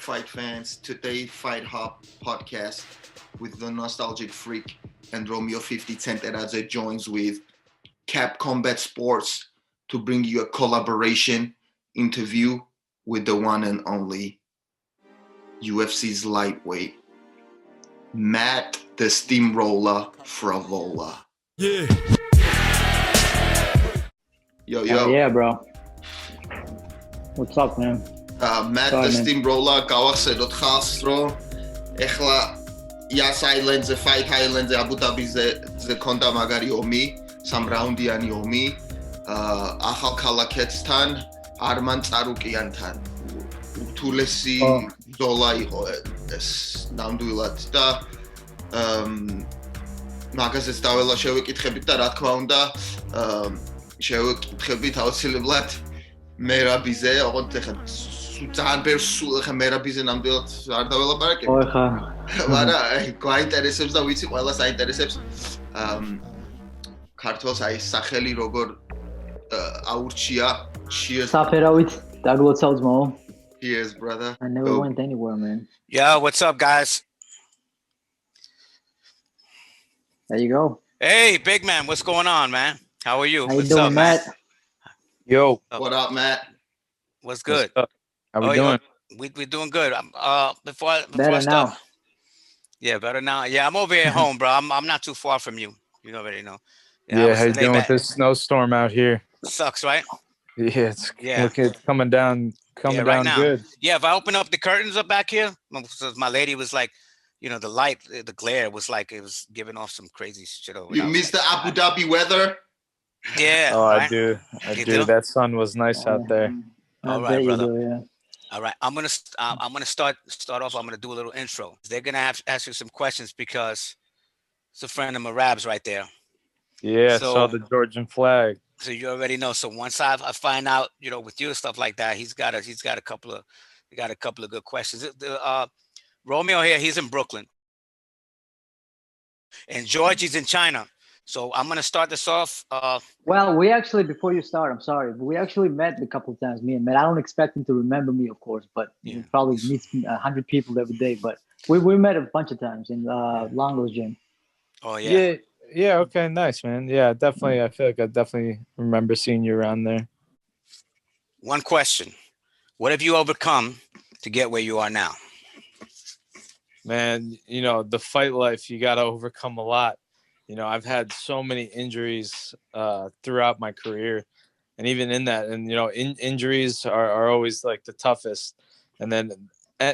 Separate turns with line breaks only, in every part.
fight fans? Today, Fight Hub podcast with the Nostalgic Freak and Romeo 50 Cent Eradze joins with Cap Combat Sports to bring you a collaboration interview with the one and only UFC's lightweight, Matt the Steamroller Frevola.
Yeah.
Yo.
Yeah, bro. What's up, man?
Matt the Steamroller გავახსენოთ ხალხს, რომ ეხლა Yas Island-ზე, Fight Island-ზე, Abu Dhabi-ზე ქონდა მაგარი ომი, 3 რაუნდიანი ომი, ახალ ქალაქეთთან, არმან წარუკიანთან. უთულესი ბრძოლა იყო ეს ნამდვილად და მაგაზეც დაველა შევეკითხებით და რა თქმა უნდა, შევეკითხებით აუცილებლად მერაბიზე, ოღონდ ეხლა ძალიან ბევრს ეხლა მერაბიზე ნამდვილად არ დაველაპარაკებ.
ხა.
მაგრამ გვაინტერესებს და ვიცი ყველას აინტერესებს ქართულს აი სახელი როგორ აურჩია. Cheers.
საფერავით დაგლოცავ ძმაო.
Cheers, brother.
I never went anywhere, man.
Yo, what's up, guys?
There you go.
Hey, big man, what's going on, man? How are you?
How you
What's
doing,
up, man?
Matt?
Yo,
What up, Matt?
What's good?
what's up? How we doing?
We're doing good. Before I
Better
start,
now.
yeah, better now. Yeah, I'm over here at home, bro. I'm not too far from you. You already know. I
Yeah,
was
how you
laid
doing with
back.
this snowstorm out here?
Sucks, right?
Yeah, it's
Yeah.
it's coming down
right
down
now.
good.
Yeah, if I open up the curtains up back here, my lady was like, the light, the glare was like it was giving off some crazy shit over.
You miss the Abu Dhabi weather?
Yeah.
Oh,
right?
I do.
You do?
That sun was nice out there.
All
I
right,
bet you
brother.
do, yeah.
All right, I'm gonna start off. I'm gonna do a little intro. They're gonna ask you some questions because it's a friend of Marab's right there.
Yeah,
So-
saw the Georgian flag.
So you already know. So once I find out, with you and stuff like that, he's got a couple of good questions. Romeo here, he's in Brooklyn, and Georgie's in China. So I'm gonna start this off.
Well, we actually, before you start, I'm sorry, but we actually met a couple of times, me and Matt. I don't expect him to remember me, of course, but
Yeah.
he probably meets 100 people every day. But we met a bunch of times in Longo's gym.
Oh yeah.
Yeah, okay, nice, man. Yeah, definitely. I feel like I definitely remember seeing you around there.
One question: what have you overcome to get where you are now?
Man, the fight life, you got to overcome a lot. I've had so many injuries throughout my career, and even in that, and injuries are always like the toughest. And then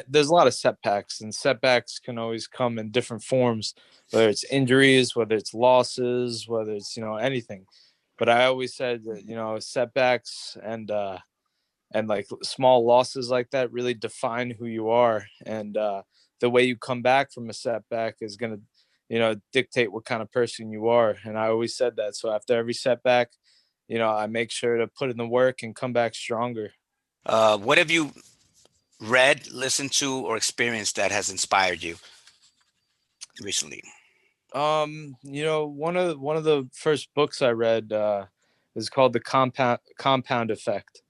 there's a lot of setbacks, and setbacks can always come in different forms, whether it's injuries, whether it's losses, whether it's anything. But I always said that setbacks and like small losses like that really define who you are, and the way you come back from a setback is gonna dictate what kind of person you are. And I always said that. So after every setback, I make sure to put in the work and come back stronger.
What have you read, listened to, or experienced that has inspired you recently?
One of the first books I read is called The Compound Effect.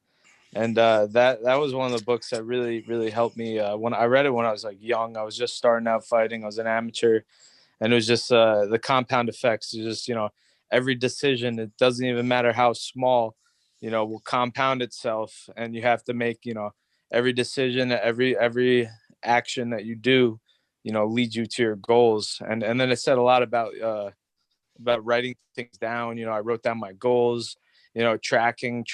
And that was one of the books that really helped me. When I read it when I was like young, I was just starting out fighting. I was an amateur. And it was just the compound effects. It's just, every decision, it doesn't even matter how small, will compound itself. And you have to make, every decision, every action that you do, leads you to your goals. And then it said a lot about writing things down. I wrote down my goals, tracking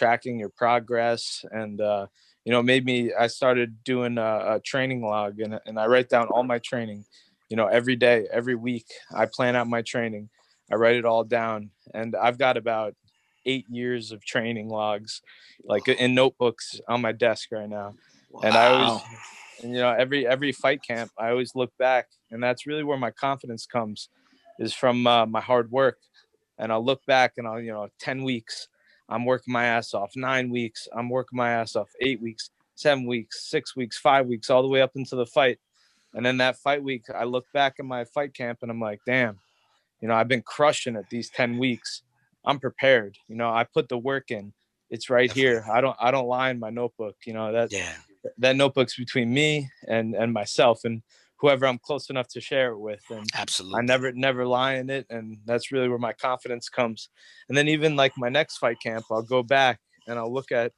your progress. And, I started doing a training log, and I write down all my training. Every day, every week, I plan out my training. I write it all down. And I've got about 8 years of training logs, like in notebooks on my desk right now.
Wow.
And I always, every fight camp, I always look back. And that's really where my confidence comes, is from my hard work. And I'll look back and I'll, 10 weeks, I'm working my ass off. 9 weeks, I'm working my ass off. 8 weeks, 7 weeks, 6 weeks, 5 weeks, all the way up into the fight. And then that fight week, I look back at my fight camp and I'm like, damn, I've been crushing it these 10 weeks. I'm prepared. I put the work in. It's right here. I don't lie in my notebook. That that notebook's between me and myself and whoever I'm close enough to share it with. And I
Absolutely.
never lie in it. And that's really where my confidence comes. And then even like my next fight camp, I'll go back and I'll look at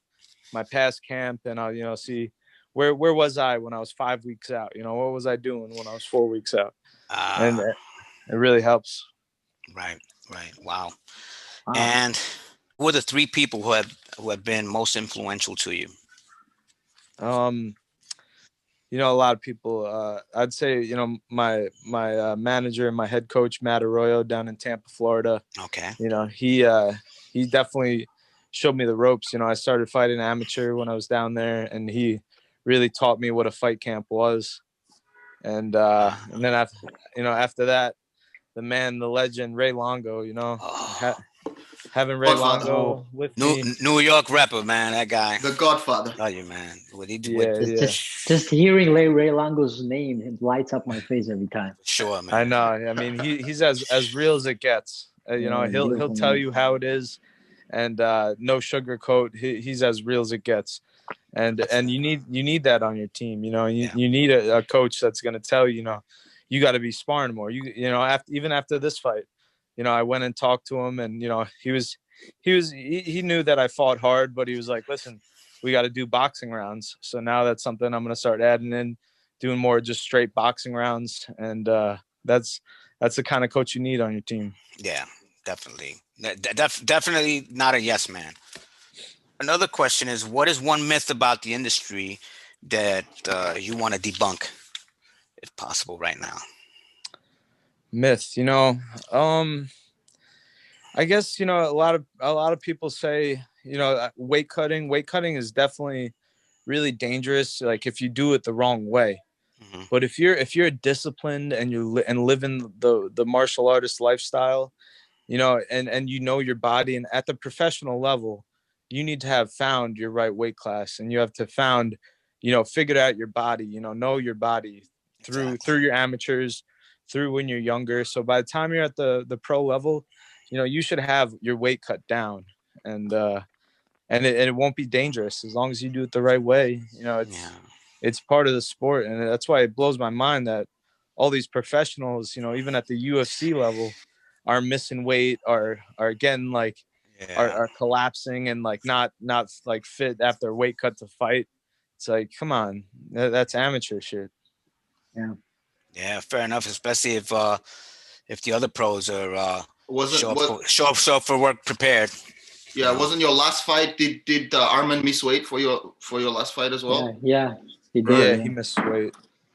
my past camp and I'll, see where was I when I was 5 weeks out? What was I doing when I was 4 weeks out? And
Ah,
it really helps.
right, right. Wow.
Wow.
And who are the three people who have been most influential to you?
Um, a lot of people, I'd say, my manager and my head coach, Matt Arroyo down in Tampa, Florida,
Okay.
He definitely showed me the ropes. I started fighting amateur when I was down there, and he really taught me what a fight camp was. And then after that, the legend, Ray Longo,
Oh,
having Ray
Godfather,
Longo
Oh,
with
New
me.
New York rapper, man. That guy.
the Godfather.
Tell you, man. What he do? What?
Yeah,
just
yeah.
just hearing Ray Longo's name, it lights up my face every time.
Sure,
I
man.
know. I mean, he's as real as it gets.
Yeah,
He'll
beautiful
tell
man.
you how it is, and no sugarcoat. He's as real as it gets, and you need that on your team.
Yeah.
You need a coach that's going to tell you, you got to be sparring more. After this fight, I went and talked to him, and he knew that I fought hard, but he was like, listen, we got to do boxing rounds. So now that's something I'm going to start adding in, doing more just straight boxing rounds, and that's the kind of coach you need on your team.
Yeah. Definitely. Definitely not a yes man. Another question is, what is one myth about the industry that you want to debunk, if possible, right now?
Myth, I guess a lot of people say weight cutting is definitely really dangerous, like if you do it the wrong way.
Hmm.
But if you're disciplined and and living the martial artist lifestyle, and your body, and at the professional level, you need to have found your right weight class, and you have to found, figured out your body, know your body through
Exactly.
your amateurs, through when you're younger. So by the time you're at the pro level, you should have your weight cut down, and it won't be dangerous as long as you do it the right way.
Yeah.
It's part of the sport, and that's why it blows my mind that all these professionals, even at the UFC level, are missing weight, are getting like
Yeah.
are collapsing and like not like fit after weight cut to fight. It's like, come on, that's amateur shit.
Yeah.
Yeah. Fair enough. Especially if the other pros are
Wasn't what?
show up for work prepared.
Yeah, wasn't your last fight? Did Arman miss weight for your last fight as
Yeah,
well?
yeah, he did.
Right.
Yeah,
Yeah.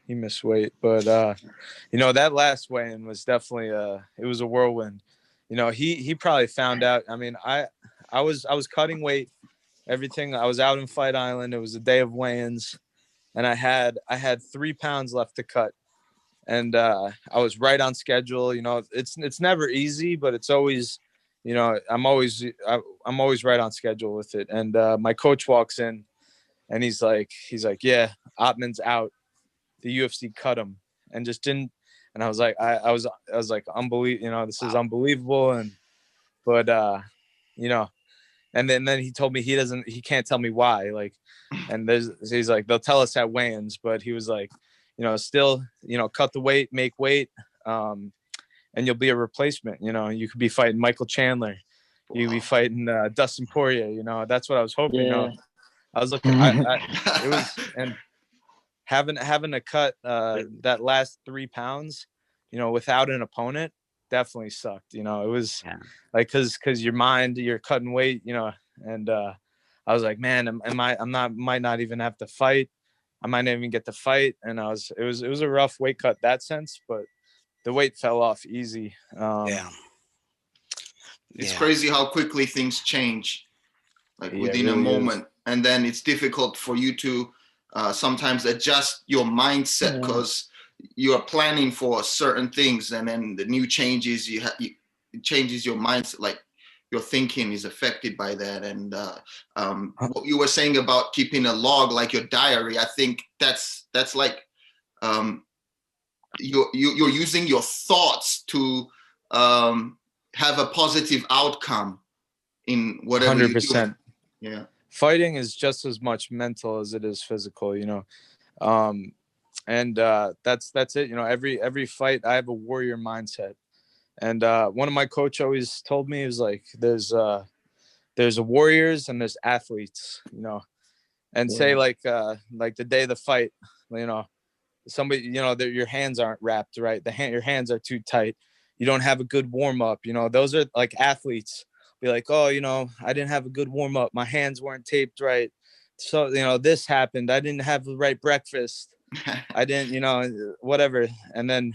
he missed weight, but that last weigh-in was definitely it was a whirlwind. He probably found out. I mean, I was cutting weight, everything. I was out in Fight Island. It was a day of weigh-ins, and I had 3 pounds left to cut, and I was right on schedule. It's never easy, but it's always, I'm always right on schedule with it. And my coach walks in, and he's like, yeah, Ottman's out. The UFC cut him and just didn't. And I was like, I was like, unbelievable. This is
Wow.
unbelievable. But you know, and then he told me he can't tell me why. Like, and he's like, they'll tell us at weigh-ins, but he was like, still, cut the weight, make weight, and you'll be a replacement. You could be fighting Michael Chandler, you could be
Wow.
fighting Dustin Poirier. That's what I was hoping.
Yeah.
I was looking. It was, and having to cut that last 3 pounds, without an opponent, definitely sucked. It was
Yeah.
like because your mind, you're cutting weight, and I was like, man, might not even have to fight. I might not even get to fight, and it was a rough weight cut that sense, but the weight fell off easy.
Yeah.
It's
Yeah.
crazy how quickly things change, like
Yeah, it
within a
really is.
moment, and then it's difficult for you to sometimes adjust your mindset
Yeah.
because you are planning for certain things, and then the new changes it changes your mindset. Like your thinking is affected by that, and what you were saying about keeping a log, like your diary, I think that's like um, you're using your thoughts to have a positive outcome in whatever you're doing.
100%.
Yeah.
fighting is just as much mental as it is physical, and that's it. Every fight I have a warrior mindset, and one of my coach always told me, he was like, there's warriors and there's athletes, and say like the day of the fight, you know somebody, your hands aren't wrapped right, your hands are too tight, you don't have a good warm up, those are like athletes be like, oh, I didn't have a good warm up, my hands weren't taped right, so this happened, I didn't have the right breakfast, I didn't, whatever, and then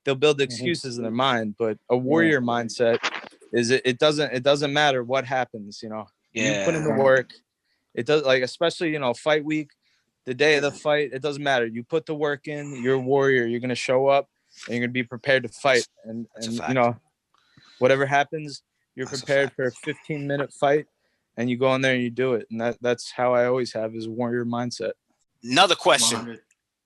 they'll build excuses in their mind. But a warrior mindset is it doesn't matter what happens, you put in the work. It does, like, especially, fight week, the day of the fight, it doesn't matter. You put the work in, you're a warrior, you're gonna show up and you're gonna be prepared to fight. And whatever happens, you're prepared for a 15-minute fight and you go in there and you do it. And that's how I always have, is a warrior mindset.
Another question:
100.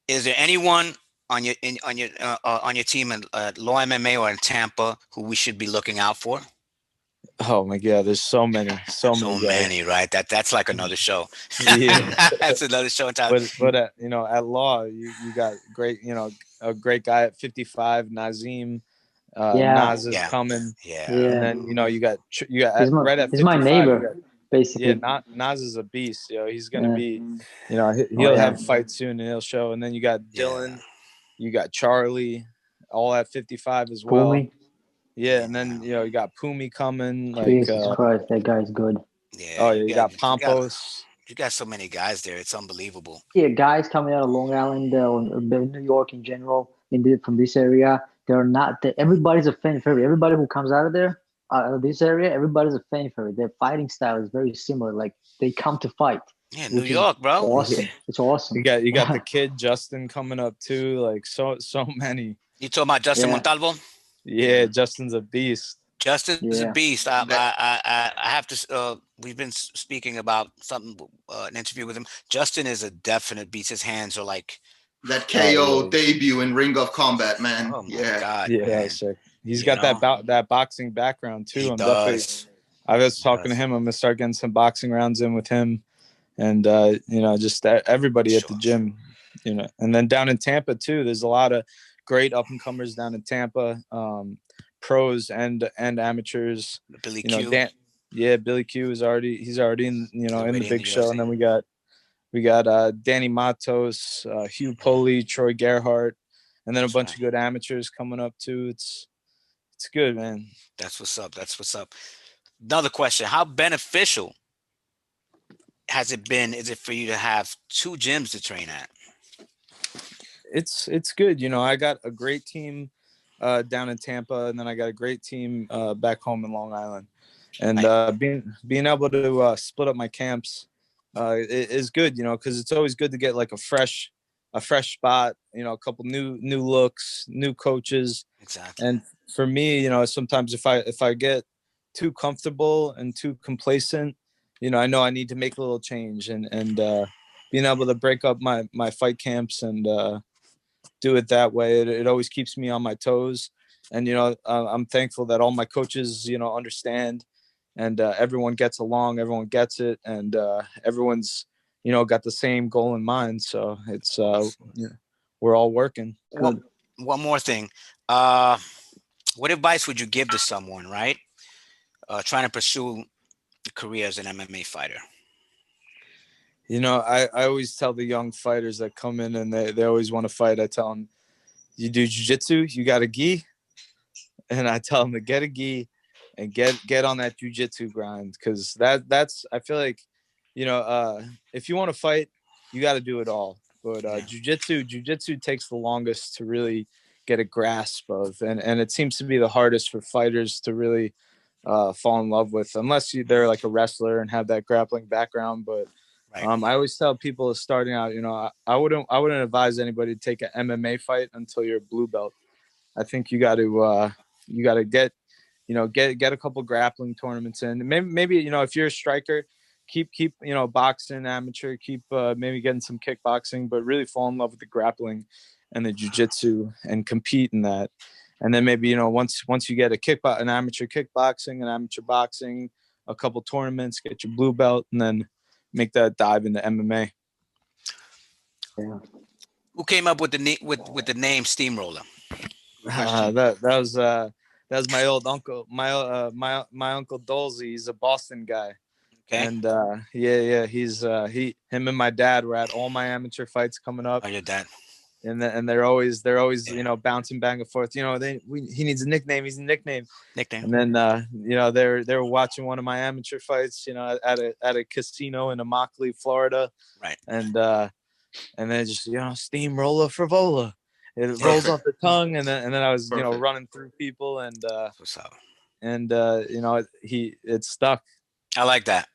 Is there anyone on your team at Law MMA or in Tampa who we should be looking out for?
Oh my God, there's so many
many, right? That's like another show.
Yeah.
That's another show.
But at Law, you got great, a great guy at 55, Nazim. Nas is coming. And then you got right at 55.
He's my neighbor, basically.
Yeah, Nas is a beast. He's gonna be, he'll have a fight soon and he'll show. And then you got Dylan, you got Charlie, all at 55 as well.
Pumi.
Yeah, and then you got Pumi coming. Like,
Jesus Christ, that guy's good.
Yeah.
Oh yeah, you got Pompos.
You got so many guys there. It's unbelievable.
Yeah, guys coming out of Long Island, New York in general, from this area, they're not. Everybody's a fan favorite. Everybody who comes out of there, out of this area, everybody's a fan favorite. Their fighting style is very similar. Like, they come to fight.
Yeah, New York, bro.
Awesome. It's awesome.
You got the kid Justin coming up too. Like, so many.
You talking about Justin Montalvo?
Yeah, Justin's a beast.
Justin's a beast. I have to. We've been speaking about something, an interview with him. Justin is a definite beast. His hands are like
that KO debut in Ring of Combat, man.
Oh my God,
yeah,
man.
Sick. He's got that boxing background too.
He does.
I was talking to him. I'm gonna start getting some boxing rounds in with him, and just everybody at the gym, And then down in Tampa too, there's a lot of great up and comers down in Tampa. Pros and amateurs.
Billy Q.
Billy Q is already in in the big show, and then we got Danny Matos, Hugh Poley, Troy Gerhardt, and then a bunch of good amateurs coming up too. It's good, man.
That's what's up. Another question: How beneficial is it for you to have two gyms to train at?
It's good. I got a great team down in Tampa, and then I got a great team back home in Long Island, and being able to split up my camps is good, because it's always good to get like a fresh spot, a couple new looks, new coaches.
Exactly.
And for me, sometimes if I get too comfortable and too complacent, I know I need to make a little change, and being able to break up my fight camps and do it that way, it always keeps me on my toes. And I'm thankful that all my coaches understand, and everyone gets along, everyone gets it, and everyone's got the same goal in mind. So it's we're all working.
One more thing, what advice would you give to someone, right, trying to pursue a career as an MMA fighter?
I always tell the young fighters that come in and they always want to fight, I tell them, you do jiu-jitsu, you got a gi, and I tell them to get a gi and get on that jiu-jitsu grind, because that's I feel like if you want to fight, you got to do it all. But jiu-jitsu takes the longest to really get a grasp of, and it seems to be the hardest for fighters to really fall in love with, unless they're like a wrestler and have that grappling background. But I always tell people starting out, I wouldn't advise anybody to take an MMA fight until you're a blue belt. I think you got to get a couple grappling tournaments in. Maybe if you're a striker, keep boxing amateur, keep maybe getting some kickboxing, but really fall in love with the grappling and the jiu-jitsu and compete in that. And then maybe once you get an amateur kickboxing, an amateur boxing, a couple tournaments, get your blue belt, and then make that dive into MMA.
Yeah.
Who came up with the name Steamroller?
That was my old uncle, my uncle Dolzy. He's a Boston guy.
Okay.
And he's him and my dad were at all my amateur fights coming up.
Oh, your dad.
And they're always bouncing back and forth. He needs a nickname. He's a nickname. And then they were watching one of my amateur fights. At a casino in Immokalee, Florida.
Right.
And then just Steamroller Frevola. It rolls off the tongue, and then I was running through people, and
what's up?
And it stuck.
I like that.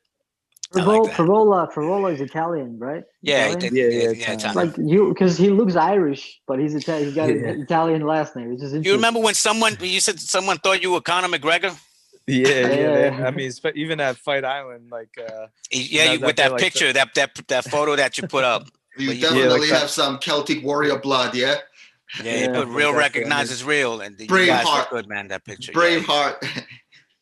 Frevola is Italian, right?
Yeah,
Italian?
Italian.
Like because he looks Irish, but he's Italian. He's got an Italian last name. Which is interesting.
You remember when you said someone thought you were Conor McGregor?
Yeah. I mean, even at Fight Island, with
that picture, that photo that you put up.
You definitely have some Celtic warrior blood, yeah.
Yeah, but real recognizes real, and you guys look good, man. That picture,
Braveheart.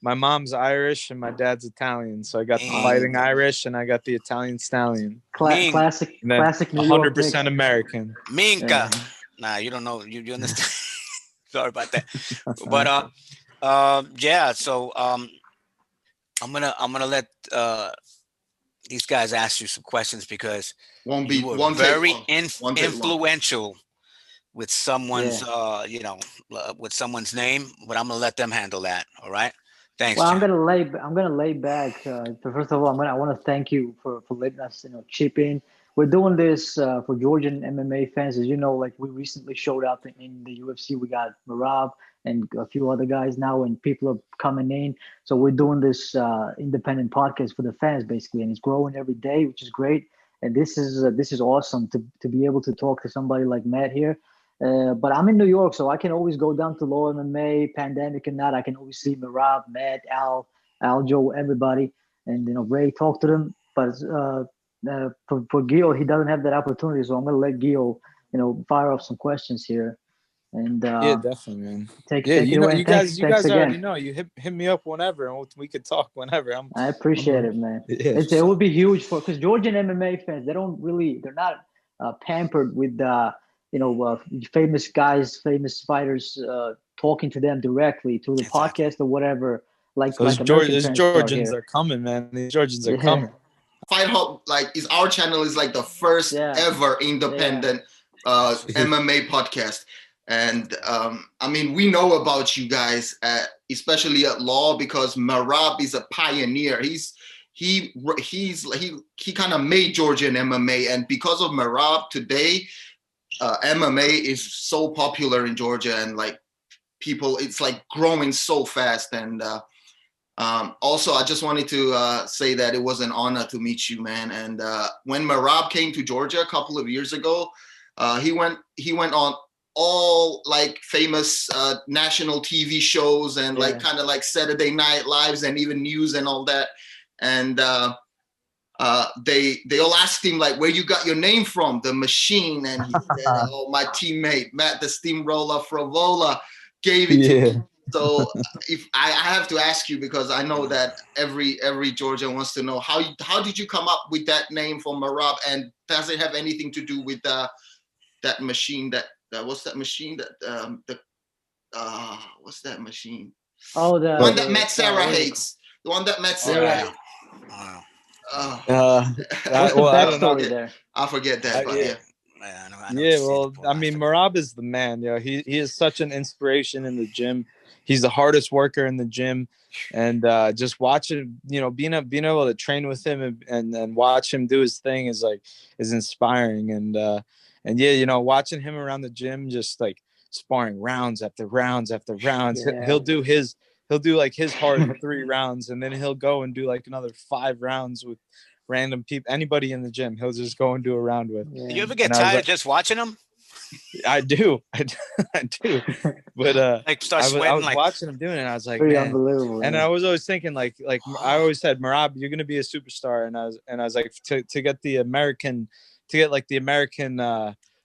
My mom's Irish and my dad's Italian, so I got the fighting Irish and I got the Italian stallion.
Classic New York.
100% American.
Minka. Nah, you don't know. You understand? Sorry about that. But So I'm gonna let these guys ask you some questions because you were very influential with someone's with someone's name, but I'm gonna let them handle that. All right. Thanks.
Well, I'm gonna lay back. First of all, I want to thank you for letting us chip in. We're doing this for Georgian MMA fans, as you know. Like we recently showed up in the UFC. We got Marab and a few other guys now, and people are coming in. So we're doing this independent podcast for the fans, basically, and it's growing every day, which is great. And this is awesome to be able to talk to somebody like Matt here. But I'm in New York, so I can always go down to Law MMA, pandemic and not. I can always see Marab, Matt, Aljo, everybody, and Ray, talk to them. But for Gil, he doesn't have that opportunity, so I'm gonna let Gil, fire off some questions here. And
definitely, man.
Take it away.
You guys already know. You hit me up whenever, and we could talk whenever.
I appreciate it, man. It would be huge because Georgian MMA fans, they're not pampered with famous guys, famous fighters talking to them directly through the podcast or whatever.
Those Georgians are coming, man. These Georgians are coming.
Fight Hub, our channel is like the first ever independent MMA podcast. And we know about you guys, especially at Law, because Marab is a pioneer. He kind of made Georgian MMA, and because of Marab today, MMA is so popular in Georgia, and people, it's growing so fast. And also, I just wanted to say that it was an honor to meet you, man. And when Marab came to Georgia a couple of years ago, he went on all famous national TV shows and kind of Saturday Night Lives and even news and all that. And they all asked him where you got your name from, the Machine, and he said, "Oh, my teammate Matt the Steamroller Frevola gave it to me." So if I have to ask you, because I know that every Georgian wants to know how did you come up with that name for Marab, and does it have anything to do with that machine what's that machine what's that machine?
Oh,
the one that Matt Sarah hates. The one that Matt Sarah hates.
What's the backstory there?
I forget that.
Marab is the man. He is such an inspiration in the gym. He's the hardest worker in the gym, and just watching, being able to train with him and watch him do his thing is inspiring. And watching him around the gym, just sparring rounds after rounds after rounds. Yeah. He'll do his hard 3 rounds, and then he'll go and do another 5 rounds with random people, anybody in the gym. He'll just go and do a round with.
Yeah. Do you ever get tired of just watching him?
I do. But
start sweating.
I was watching him doing it, and I was like,
pretty
man.
Unbelievable.
And I was always thinking, I always said, Marab, you're gonna be a superstar. And I was like, to get the American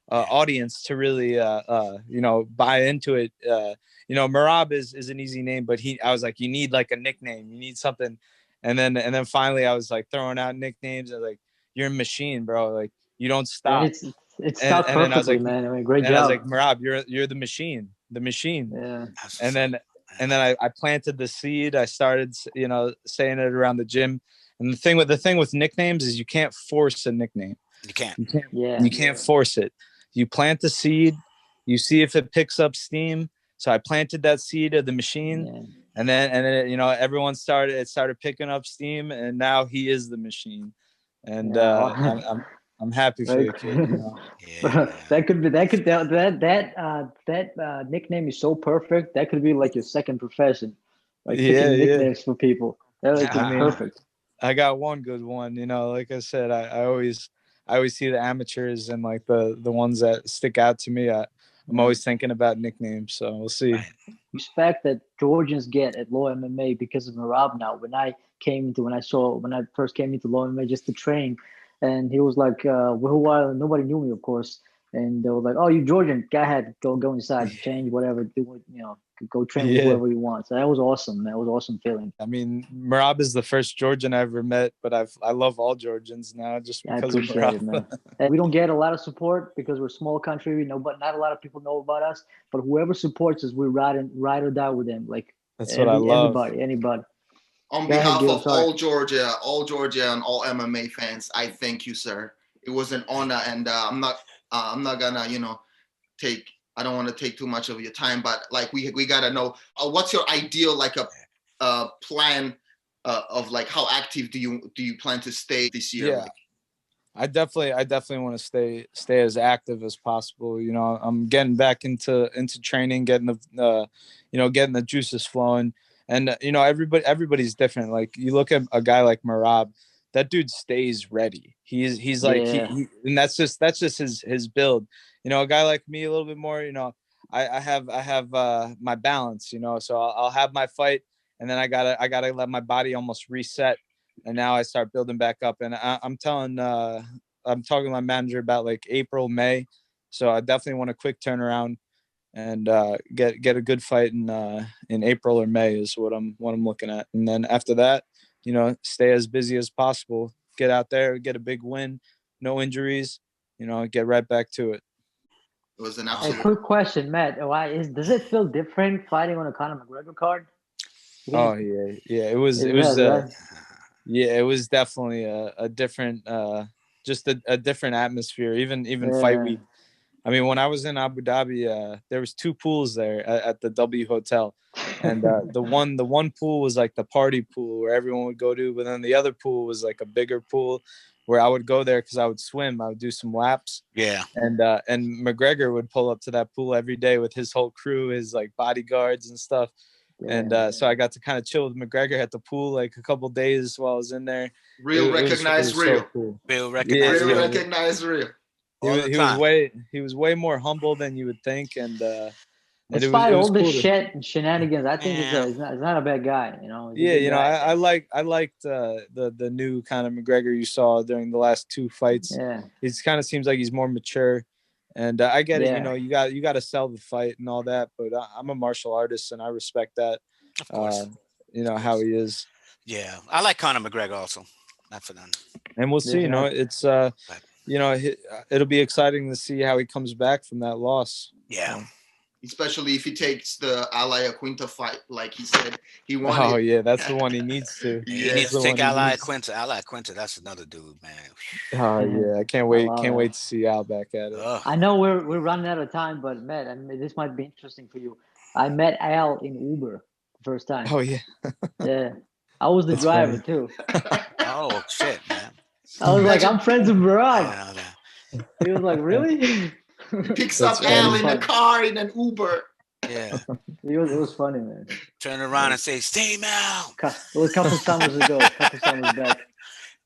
audience to really buy into it. Marab is an easy name, but I was like, you need a nickname, you need something. And then finally I was like throwing out nicknames. I was like, "You're a machine, bro. Like you don't
And
stop."
it's stuck
And then I was
perfectly,
like,
man. I mean, great
and I was like,
job.
"Marab, you're the machine, the machine."
Yeah.
That's
And
what's up.
then I planted the seed. I started, saying it around the gym. And the thing with nicknames is you can't force a nickname.
You can't.
You can't
Yeah.
you can't force it. You plant the seed, you see if it picks up steam. So I planted that seed of the machine,
Yeah.
and then everyone started picking up steam, and now he is the machine. And
Yeah.
I'm happy for
Right.
the kid.
Yeah, man.
That nickname is so perfect. That could be like your second profession, like
Yeah,
picking
yeah.
nicknames for people. That like
I
is
mean,
perfect.
I got one good one. Like I said, I always see the amateurs and like the ones that stick out to me. I'm
Yeah.
always thinking about nicknames, so we'll see.
Right.
Respect that Georgians get at low MMA because of Marab now. When I first came into low MMA just to train, and he was like, who are nobody knew me, of course. And they were like, "Oh, you Georgian? Go ahead, go inside, change whatever, do what go train with
Yeah.
whoever you want." So that was awesome. That was awesome feeling.
I mean, Marab is the first Georgian I ever met, but I love all Georgians now just
I
because of
appreciate it,
Marab.
man. And we don't get a lot of support because we're a small country. We know, but not a lot of people know about us. But whoever supports us, we ride or die with them. Like
That's what I love.
anybody.
On
Go ahead,
behalf
Gil.
of
Sorry.
all Georgia, and all MMA fans, I thank you, sir. It was an honor, and I'm not gonna, take. I don't want to take too much of your time, but like we gotta know what's your ideal like a plan of like how active do you plan to stay this year?
Yeah.
Like,
I definitely want to stay as active as possible. I'm getting back into training, getting getting the juices flowing, and everybody's different. Like you look at a guy like Marab, that dude stays ready. He's like
Yeah.
and that's just his build. A guy like me, a little bit more. I have my balance. So I'll have my fight, and then I gotta let my body almost reset, and now I start building back up. And I'm talking to my manager about like April, May. So I definitely want a quick turnaround and get a good fight in April or May is what I'm looking at. And then after that, stay as busy as possible. Get out there, get a big win, no injuries. Get right back to it.
it was an
A
absolute.
quick question, Matt. Does it feel different fighting on a Conor McGregor card?
Oh yeah, yeah. It was
It does, right?
yeah, it was definitely a different just a different atmosphere. Even fight
Yeah.
week. I mean, when I was in Abu Dhabi, there was two pools there at the W Hotel, and the one pool was like the party pool where everyone would go to, but then the other pool was like a bigger pool where I would go there because I would swim. I would do some laps,
Yeah.
and McGregor would pull up to that pool every day with his whole crew, his like bodyguards and stuff. And
Yeah.
so I got to kind of chill with McGregor at the pool like a couple days while I was in there.
Real
It
recognize
was so
real.
cool.
Real
Yeah,
recognize
Real
real.
recognize real.
he
All
was
the
he was
time.
way more humble than you would think, and it was
Despite
it was
all this
cool to.
shit and shenanigans, I think
Man.
it's not a bad guy. He's a
Yeah,
good guy.
I liked the new kind of McGregor you saw during the last two fights.
Yeah.
It kind of seems like he's more mature, and I get it.
Yeah.
You got to sell the fight and all that, but I'm a martial artist and I respect that.
Of course.
How he is,
Yeah. I like Conor McGregor also. Not for none.
and we'll see.
Yeah.
It's
But
it'll be exciting to see how he comes back from that loss.
yeah.
Especially if he takes the Alaya Quinta fight, like he said he
Oh
wanted.
yeah, that's the one he needs to.
He
Yeah.
needs
That's
to
the
take
one he
Ally
needs.
Quinta. Ally Quinta, that's another dude, man.
Oh yeah, I can't
I
wait.
love
Can't
that.
wait to see Al back at it.
Ugh.
I know we're running out of time, but Matt, I mean, this might be interesting for you. I met Al in Uber the first time.
Oh yeah,
Yeah. I was the
That's
driver
funny.
too.
Oh shit, man.
I was like,
Imagine
I'm friends with
I
Marab.
didn't know that.
He was like, really?
he picks
That's
up
Yeah, it
Al
was
funny.
in a
fun.
car in an Uber.
Yeah.
It was funny, man.
Turn around and say, "Stay out."
It was a couple summers ago, a couple summers back.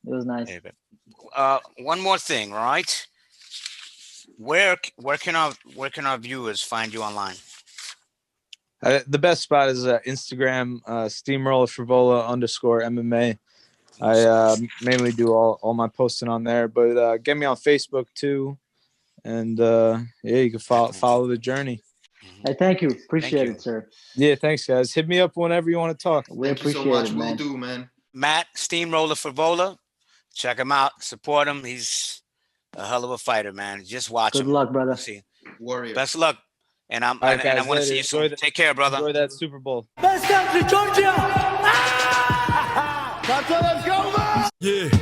It was nice.
Yeah, one more thing, right? Where can our viewers find you online?
The best spot is Instagram, Steamroller Frevola _MMA. I mainly do all my posting on there, but get me on Facebook too, and yeah, you can follow the journey.
Hey, thank you.
Thank
Appreciate
you.
it, sir.
Yeah, thanks guys. Hit me up whenever you want to talk.
We
Thank you so
appreciate
much.
it,
Will
man.
do, man.
Matt Steamroller Frevola. Check him out. Support him. He's a hell of a fighter, man. Just watch
Good
him.
luck, brother.
We'll see.
Warrior.
Best of luck. And I
guys,
want to see you
enjoy
soon. Take care, brother.
Enjoy that Super Bowl.
Best country, Georgia! Ah! Let's go, man!
Yeah.